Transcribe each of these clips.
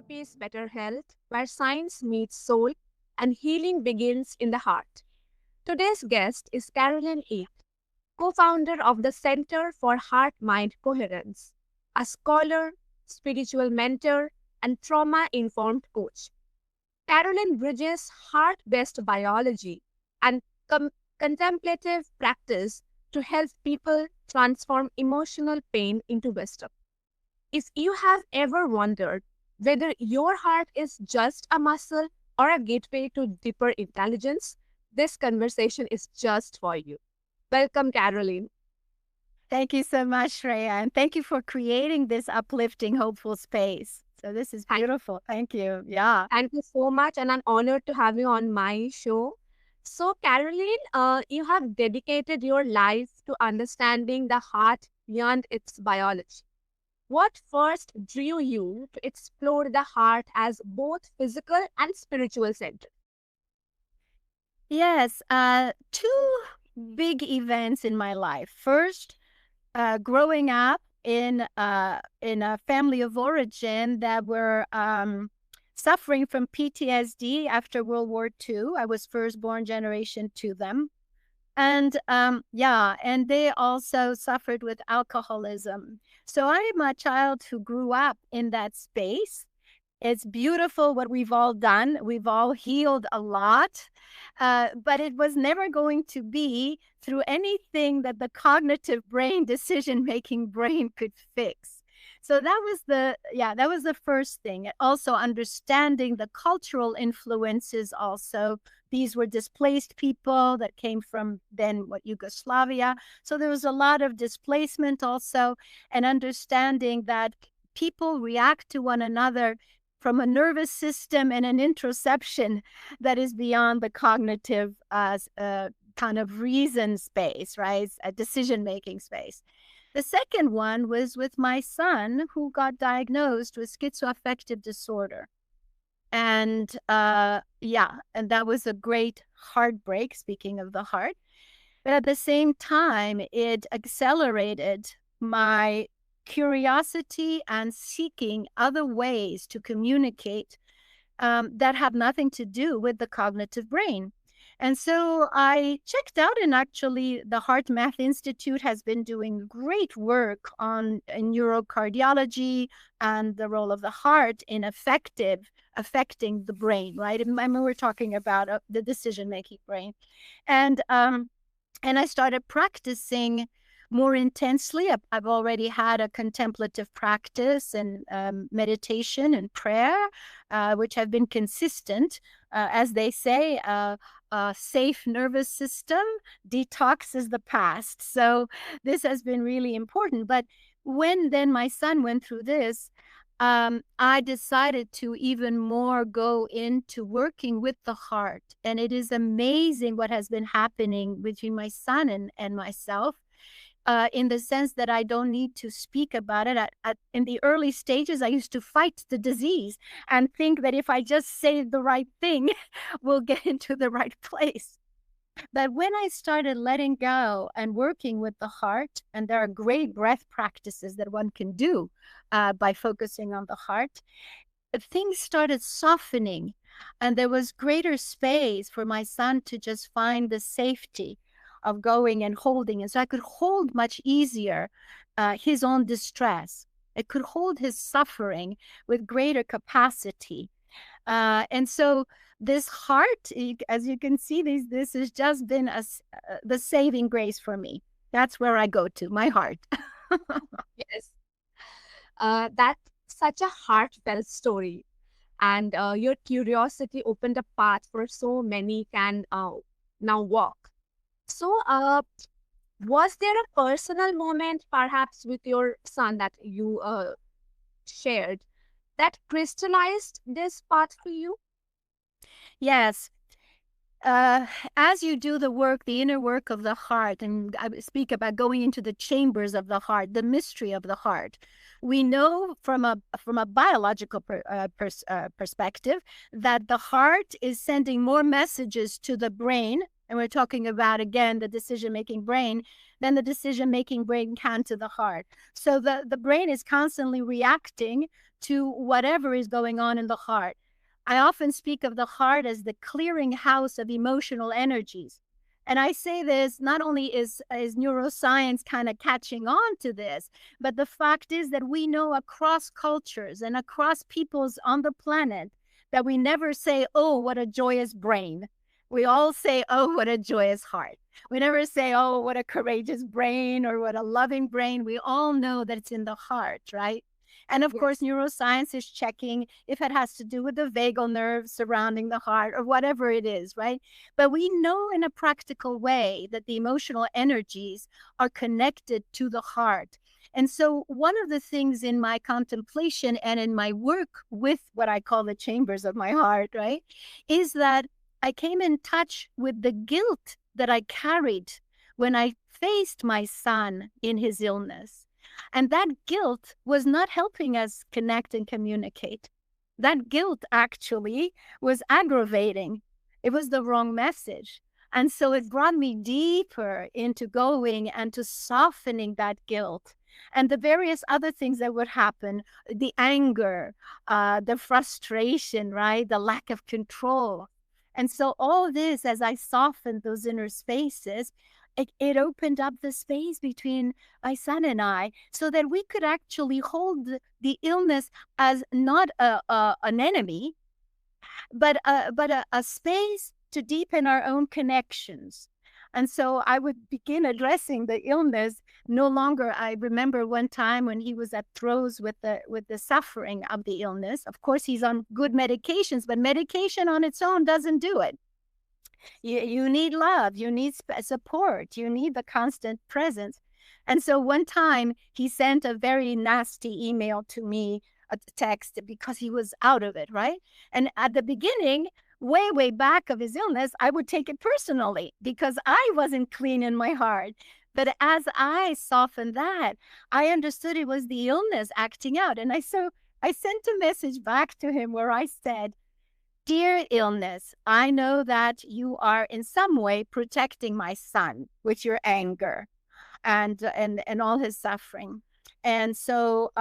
Inner Peace, Better Health, where science meets soul and healing begins in the heart. Today's guest is Carolyn Eick, co founder of the Center for Heart Mind Coherence, a scholar, spiritual mentor, and trauma informed coach. Carolyn bridges heart based biology and contemplative practice to help people transform emotional pain into wisdom. If you have ever wondered whether your heart is just a muscle or a gateway to deeper intelligence, this conversation is just for you. Welcome, Caroline. Thank you so much, Shreya, and thank you for creating this uplifting, hopeful space. So this is Thank, beautiful. Thank you. Yeah. thank you so much, and I'm honored to have you on my show. So, Caroline, you have dedicated your life to understanding the heart beyond its biology. What first drew you to explore the heart as both physical and spiritual center? Yes. Two big events in my life. First, growing up in a family of origin that were suffering from PTSD after World War II. I was firstborn generation to them. And and they also suffered with alcoholism. So I am a child who grew up in that space. It's beautiful what we've all done. We've all healed a lot, but it was never going to be through anything that the cognitive brain, decision-making brain could fix. So that was the first thing. Also understanding the cultural influences also. These were displaced people that came from then Yugoslavia. So there was a lot of displacement also, and understanding that people react to one another from a nervous system and an interoception that is beyond the cognitive kind of reason space, right? A decision-making space. The second one was with my son, who got diagnosed with schizoaffective disorder. And and that was a great heartbreak, speaking of the heart. But at the same time, it accelerated my curiosity and seeking other ways to communicate that have nothing to do with the cognitive brain. And so I checked out, and actually, the Heart Math Institute has been doing great work on neurocardiology and the role of the heart in affecting the brain, right? I mean, we're talking about the decision-making brain. And I started practicing more intensely. I've already had a contemplative practice and meditation and prayer, which have been consistent. As they say, a safe nervous system detoxes the past. So this has been really important. But when then my son went through this, I decided to even more go into working with the heart. And it is amazing what has been happening between my son and myself. In the sense that I don't need to speak about it. In the early stages, I used to fight the disease and think that if I just say the right thing, we'll get into the right place. But when I started letting go and working with the heart, and there are great breath practices that one can do by focusing on the heart, things started softening. And there was greater space for my son to just find the safety of going and holding. And so I could hold much easier his own distress. I could hold his suffering with greater capacity. And so this heart, as you can see, this has just been the saving grace for me. That's where I go to, my heart. Yes. That's such a heartfelt story. And your curiosity opened a path for so many can now walk. So, was there a personal moment, perhaps with your son, that you shared that crystallized this path for you? Yes. As you do the work, the inner work of the heart, and I speak about going into the chambers of the heart, the mystery of the heart, we know from a biological perspective that the heart is sending more messages to the brain and we're talking about, again, the decision-making brain, then the decision-making brain can to the heart. So the brain is constantly reacting to whatever is going on in the heart. I often speak of the heart as the clearinghouse of emotional energies. And I say this not only is neuroscience kind of catching on to this, but the fact is that we know across cultures and across peoples on the planet that we never say, oh, what a joyous brain. We all say, oh, what a joyous heart. We never say, oh, what a courageous brain or what a loving brain. We all know that it's in the heart, right? And of course, neuroscience is checking if it has to do with the vagal nerve surrounding the heart or whatever it is, right? But we know in a practical way that the emotional energies are connected to the heart. And so one of the things in my contemplation and in my work with what I call the chambers of my heart, right, is that I came in touch with the guilt that I carried when I faced my son in his illness. And that guilt was not helping us connect and communicate. That guilt actually was aggravating. It was the wrong message. And so it brought me deeper into going and to softening that guilt and the various other things that would happen, the anger, the frustration, right? The lack of control. And so all this, as I softened those inner spaces, it opened up the space between my son and I so that we could actually hold the illness as not an enemy, but a space to deepen our own connections. And so I would begin addressing the illness. No longer, I remember one time when he was at throes with the suffering of the illness. Of course, he's on good medications, but medication on its own doesn't do it. You need love, you need support, you need the constant presence. And so one time he sent a very nasty email to me, a text, because he was out of it, right? And at the beginning, way back of his illness, I would take it personally because I wasn't clean in my heart. But as I softened that, I understood it was the illness acting out. And I sent a message back to him where I said, "Dear illness, I know that you are in some way protecting my son with your anger and all his suffering. And so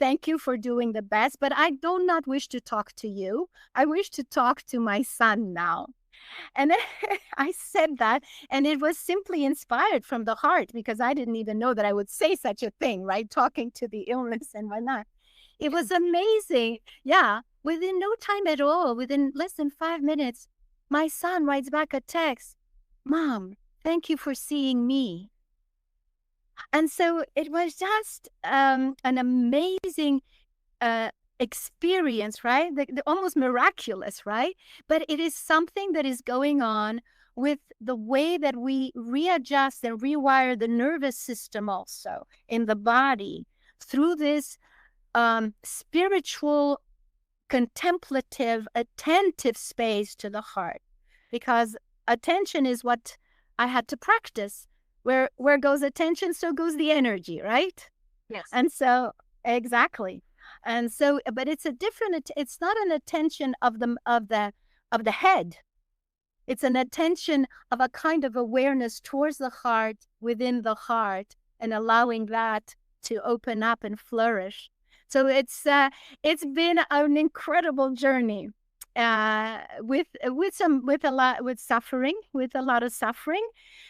thank you for doing the best, but I do not wish to talk to you. I wish to talk to my son now." And I said that, and it was simply inspired from the heart because I didn't even know that I would say such a thing, right? Talking to the illness and whatnot. It was amazing. Yeah. Within no time at all, within less than 5 minutes, my son writes back a text, "Mom, thank you for seeing me." And so it was just an amazing experience, right? Almost miraculous, right? But it is something that is going on with the way that we readjust and rewire the nervous system also in the body through this spiritual, contemplative, attentive space to the heart. Because attention is what I had to practice. Where goes attention, so goes the energy, right? Yes. And so, exactly. And so, but it's a different, it's not an attention of the head. It's an attention of a kind of awareness towards the heart, within the heart, and allowing that to open up and flourish. So it's been an incredible journey with a lot of suffering,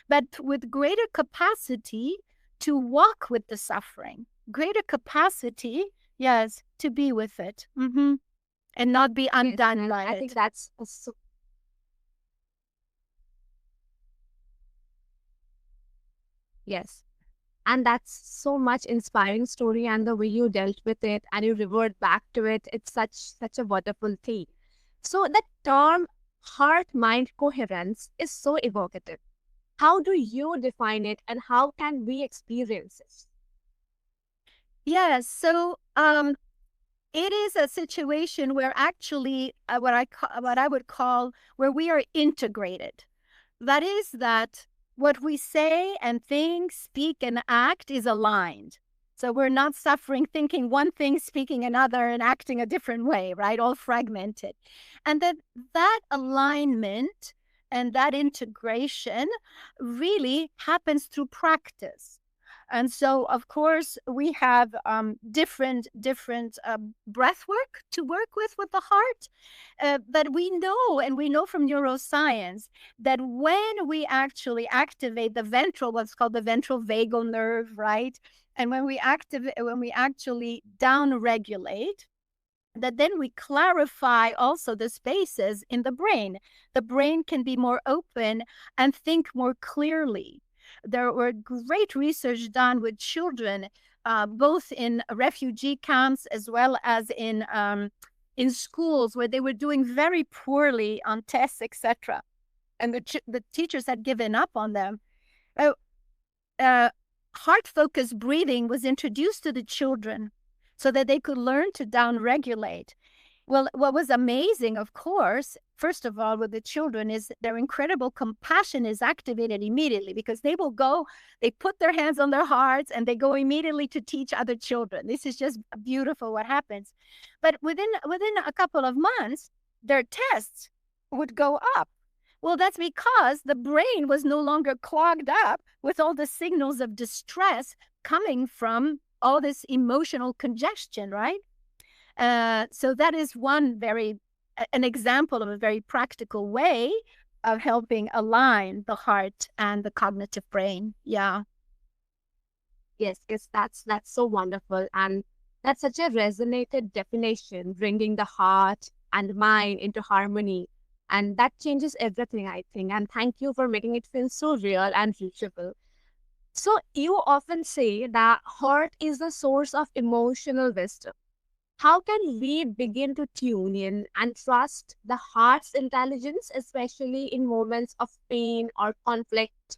but with greater capacity to walk with the suffering, greater capacity, yes, to be with it, and not be undone by it. I think that's yes. And that's so much inspiring story, and the way you dealt with it and you revert back to it, it's such a wonderful thing. So the term heart-mind coherence is so evocative. How do you define it, and how can we experience it? Yes, so it is a situation where actually what I would call where we are integrated. That is that what we say and think, speak, and act is aligned. So we're not suffering thinking one thing, speaking another, and acting a different way, right? All fragmented. And that alignment and that integration really happens through practice. And so, of course, we have different breath work to work with the heart. But we know from neuroscience that when we actually activate the ventral, what's called the ventral vagal nerve, right? And when we actually down-regulate, that then we clarify also the spaces in the brain. The brain can be more open and think more clearly. There were great research done with children, both in refugee camps as well as in schools, where they were doing very poorly on tests, etc. And the teachers had given up on them. Uh, Heart-focused breathing was introduced to the children so that they could learn to down-regulate. Well, what was amazing, of course, first of all, with the children is their incredible compassion is activated immediately, because they put their hands on their hearts and they go immediately to teach other children. This is just beautiful what happens. But within a couple of months, their tests would go up. Well, that's because the brain was no longer clogged up with all the signals of distress coming from all this emotional congestion, right? So that is an example of a very practical way of helping align the heart and the cognitive brain. Yeah. Yes, that's so wonderful. And that's such a resonated definition, bringing the heart and mind into harmony. And that changes everything, I think. And thank you for making it feel so real and reachable. So you often say that heart is the source of emotional wisdom. How can we begin to tune in and trust the heart's intelligence, especially in moments of pain or conflict?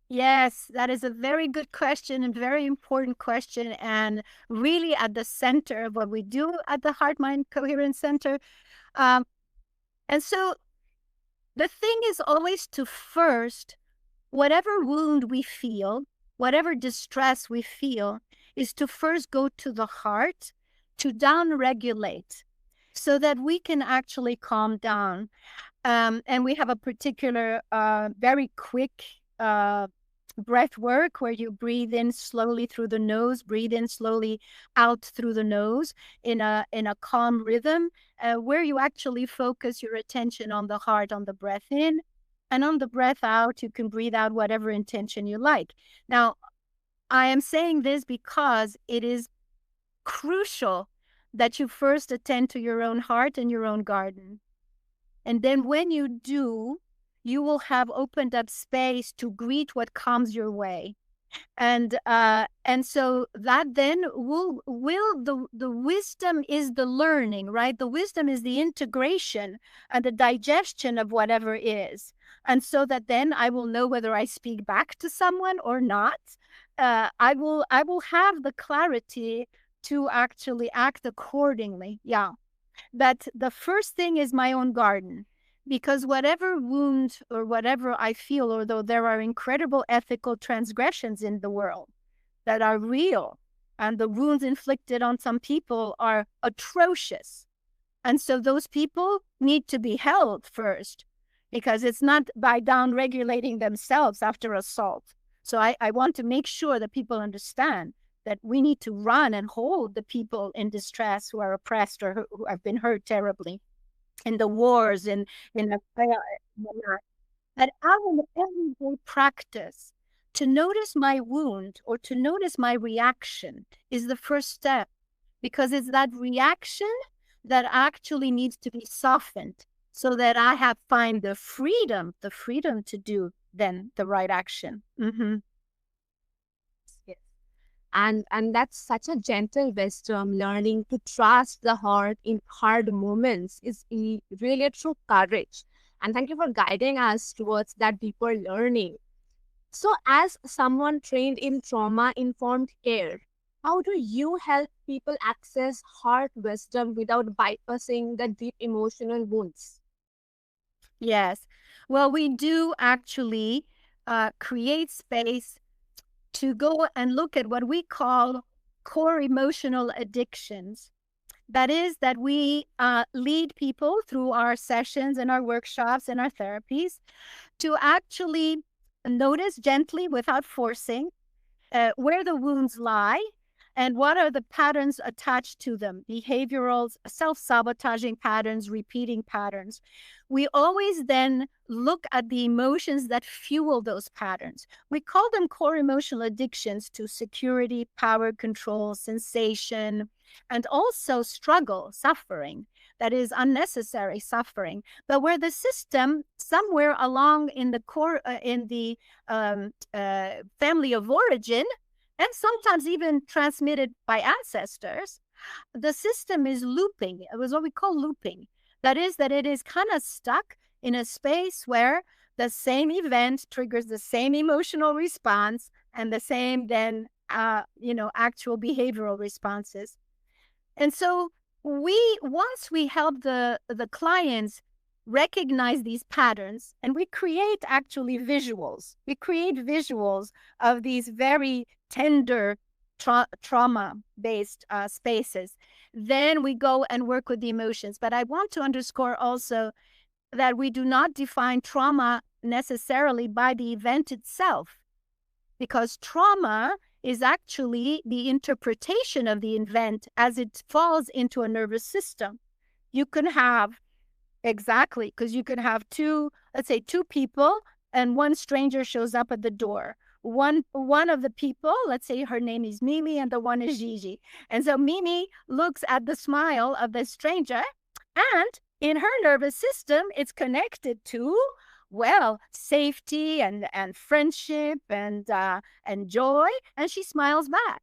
Yes, that is a very good question and very important question, and really at the center of what we do at the Heart Mind Coherence Center. And so the thing is always to first, whatever wound we feel, whatever distress we feel, is to first go to the heart to down-regulate so that we can actually calm down. And we have a particular very quick breath work where you breathe in slowly through the nose, breathe in slowly out through the nose in a calm rhythm, where you actually focus your attention on the heart, on the breath in, and on the breath out. You can breathe out whatever intention you like. Now, I am saying this because it is crucial that you first attend to your own heart and your own garden. And then when you do, you will have opened up space to greet what comes your way. And so that then the wisdom is the learning, right? The wisdom is the integration and the digestion of whatever is. And so that then I will know whether I speak back to someone or not. I will have the clarity to actually act accordingly. Yeah. But the first thing is my own garden. Because whatever wound or whatever I feel, although there are incredible ethical transgressions in the world that are real, and the wounds inflicted on some people are atrocious. And so those people need to be held first, because it's not by down-regulating themselves after assault. So I want to make sure that people understand that we need to run and hold the people in distress who are oppressed or who have been hurt terribly in the wars, in the that out of everyday practice, to notice my wound or to notice my reaction is the first step, because it's that reaction that actually needs to be softened so that I find the freedom to do then the right action. Mm-hmm. And that's such a gentle wisdom. Learning to trust the heart in hard moments is really a true courage. And thank you for guiding us towards that deeper learning. So as someone trained in trauma-informed care, how do you help people access heart wisdom without bypassing the deep emotional wounds? Yes. Well, we do actually create space to go and look at what we call core emotional addictions. That is that we lead people through our sessions and our workshops and our therapies to actually notice gently without forcing where the wounds lie and what are the patterns attached to them, behavioral, self-sabotaging patterns, repeating patterns. We always then look at the emotions that fuel those patterns. We call them core emotional addictions to security, power, control, sensation, and also struggle, suffering. That is unnecessary suffering, but where the system somewhere along in the core, in the family of origin, and sometimes even transmitted by ancestors, the system is looping. It was what we call looping. That is, that it is kind of stuck in a space where the same event triggers the same emotional response and the same then, actual behavioral responses. And so once we help the clients recognize these patterns, and we create actually visuals. We create visuals of these very tender trauma-based spaces. Then we go and work with the emotions. But I want to underscore also that we do not define trauma necessarily by the event itself, because trauma is actually the interpretation of the event as it falls into a nervous system. You can have, exactly, because you could have let's say two people, and one stranger shows up at the door. One of the people, let's say her name is Mimi and the one is Gigi. And so Mimi looks at the smile of the stranger, and in her nervous system, it's connected to, well, safety and friendship and joy, and she smiles back.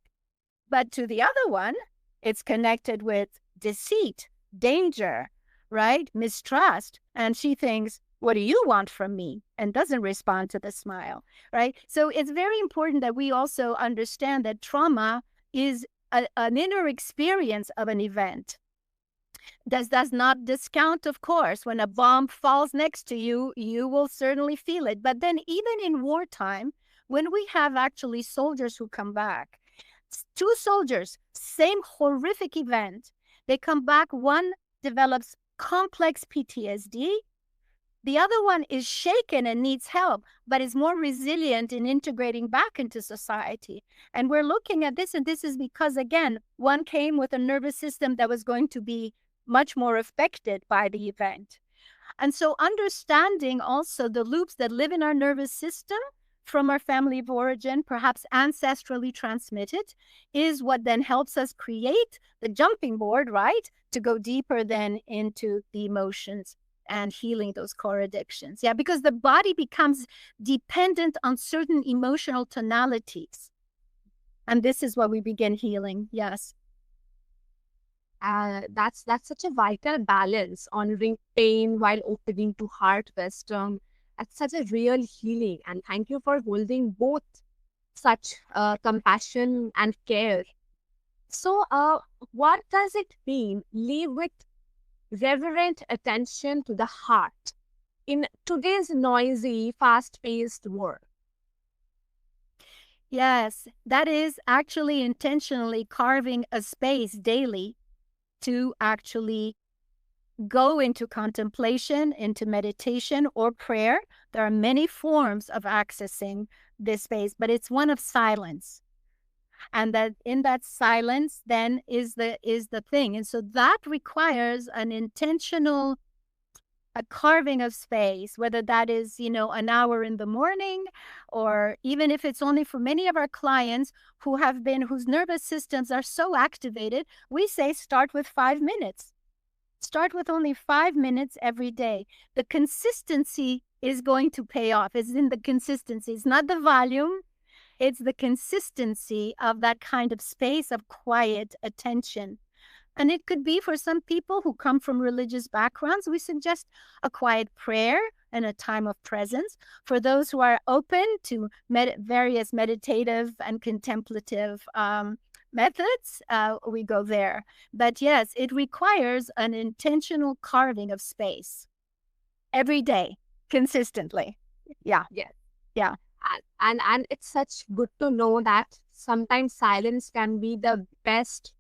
But to the other one, it's connected with deceit, danger, right? Mistrust. And she thinks, what do you want from me? And doesn't respond to the smile, right? So it's very important that we also understand that trauma is an inner experience of an event. This does not discount, of course, when a bomb falls next to you, you will certainly feel it. But then even in wartime, when we have actually soldiers who come back, two soldiers, same horrific event, they come back, one develops complex PTSD, the other one is shaken and needs help, but is more resilient in integrating back into society. And we're looking at this, and this is because, again, one came with a nervous system that was going to be much more affected by the event. And so understanding also the loops that live in our nervous system from our family of origin, perhaps ancestrally transmitted, is what then helps us create the jumping board, right? To go deeper then into the emotions and healing those core addictions. Yeah, because the body becomes dependent on certain emotional tonalities. And this is what we begin healing. Yes. That's such a vital balance, honoring pain while opening to heart wisdom. That's such a real healing. And thank you for holding both such compassion and care. So, what does it mean? Live with reverent attention to the heart in today's noisy, fast-paced world. Yes, that is actually intentionally carving a space daily to actually go into contemplation, into meditation or prayer. There are many forms of accessing this space, but it's one of silence. And that in that silence then is the thing. And so that requires an intentional a carving of space, whether that is, an hour in the morning, or even if it's only for many of our clients whose nervous systems are so activated, we say start with 5 minutes. Start with only 5 minutes every day. The consistency is going to pay off. It's in the consistency. It's not the volume. It's the consistency of that kind of space of quiet attention. And it could be for some people who come from religious backgrounds, we suggest a quiet prayer and a time of presence. For those who are open to various meditative and contemplative methods, we go there. But yes, it requires an intentional carving of space every day, consistently. Yeah. Yes. Yeah. And it's such good to know that sometimes silence can be the best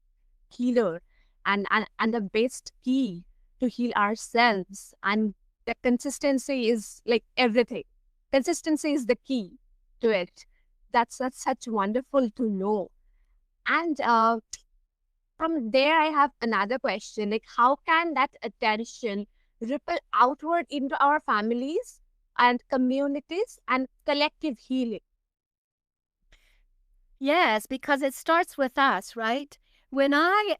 healer. and the best key to heal ourselves. And the consistency is like everything. Consistency is the key to it. That's such wonderful to know. And from there, I have another question. Like, how can that attention ripple outward into our families and communities and collective healing? Yes, because it starts with us, right? When I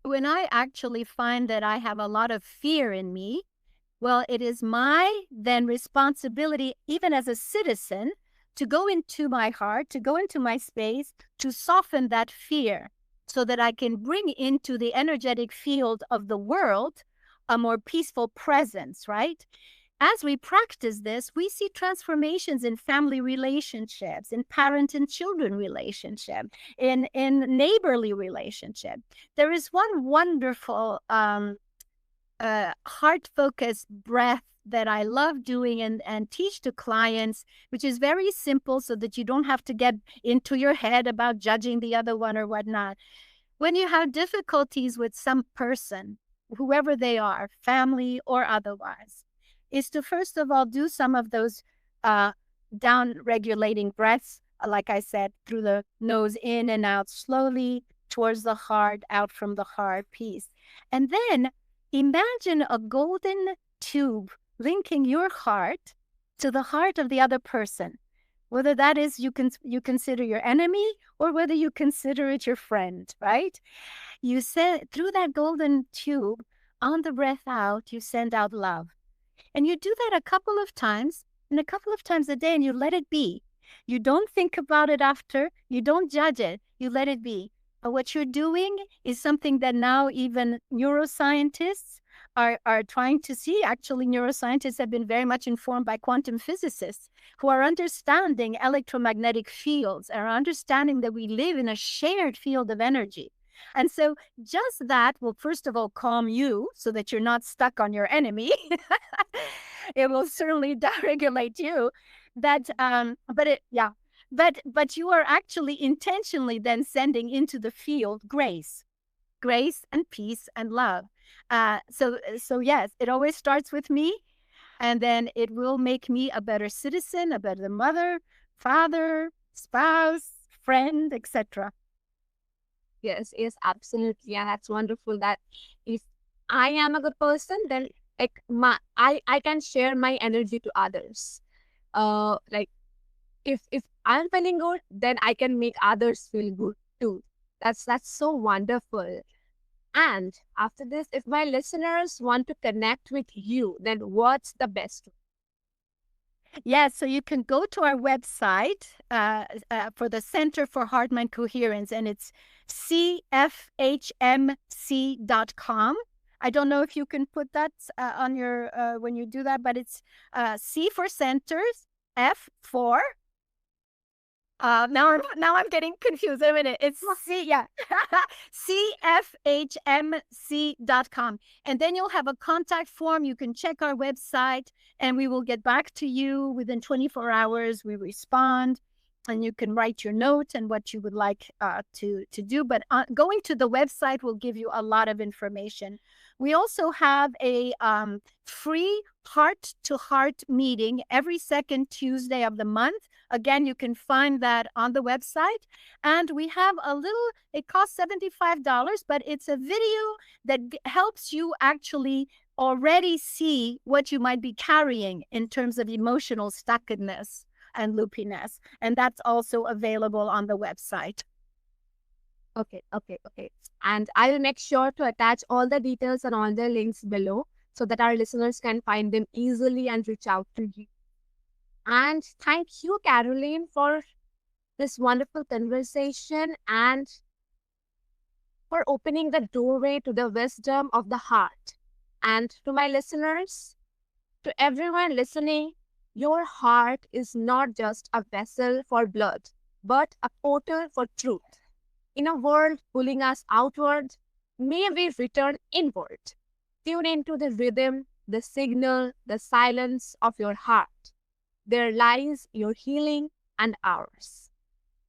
actually find that I have a lot of fear in me, well, it is my then responsibility, even as a citizen, to go into my heart, to go into my space, to soften that fear so that I can bring into the energetic field of the world a more peaceful presence, right? As we practice this, we see transformations in family relationships, in parent and children relationship, in neighborly relationship. There is one wonderful heart-focused breath that I love doing and teach to clients, which is very simple so that you don't have to get into your head about judging the other one or whatnot. When you have difficulties with some person, whoever they are, family or otherwise, is to first of all do some of those down regulating breaths, like I said, through the nose in and out slowly towards the heart, out from the heart, peace. And then imagine a golden tube linking your heart to the heart of the other person, whether that is you consider your enemy or whether you consider it your friend, right? You send through that golden tube on the breath out, you send out love. And you do that a couple of times and a couple of times a day, and you let it be. You don't think about it after, you don't judge it, you let it be. But what you're doing is something that now even neuroscientists are trying to see. Actually, neuroscientists have been very much informed by quantum physicists who are understanding electromagnetic fields, are understanding that we live in a shared field of energy. And so just that will, first of all, calm you so that you're not stuck on your enemy. It will certainly downregulate you. But you are actually intentionally then sending into the field grace and peace and love. So yes, it always starts with me, and then it will make me a better citizen, a better mother, father, spouse, friend, etc. Yes, absolutely. And that's wonderful that if I am a good person, then like I can share my energy to others. Like if I'm feeling good, then I can make others feel good too. That's so wonderful. And after this, if my listeners want to connect with you, then what's the best? Yes, so you can go to our website for the Center for Heart Mind Coherence, and it's cfhmc.com. I don't know if you can put that on your when you do that, but it's C for centers, F for now I'm getting confused. A minute. It's cfhmc.com. And then you'll have a contact form. You can check our website and we will get back to you within 24 hours. We respond and you can write your note and what you would like to do. But going to the website will give you a lot of information. We also have a free heart-to-heart meeting every second Tuesday of the month. Again, you can find that on the website. And we have it costs $75, but it's a video that helps you actually already see what you might be carrying in terms of emotional stuckness and loopiness. And that's also available on the website. Okay. And I will make sure to attach all the details and all the links below so that our listeners can find them easily and reach out to you. And thank you, Caroline, for this wonderful conversation and for opening the doorway to the wisdom of the heart. And to my listeners, to everyone listening, your heart is not just a vessel for blood, but a portal for truth. In a world pulling us outward, may we return inward. Tune into the rhythm, the signal, the silence of your heart. There lies your healing and ours.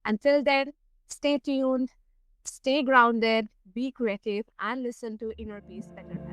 Until then, stay tuned, Stay grounded, be creative, and listen to inner peace better.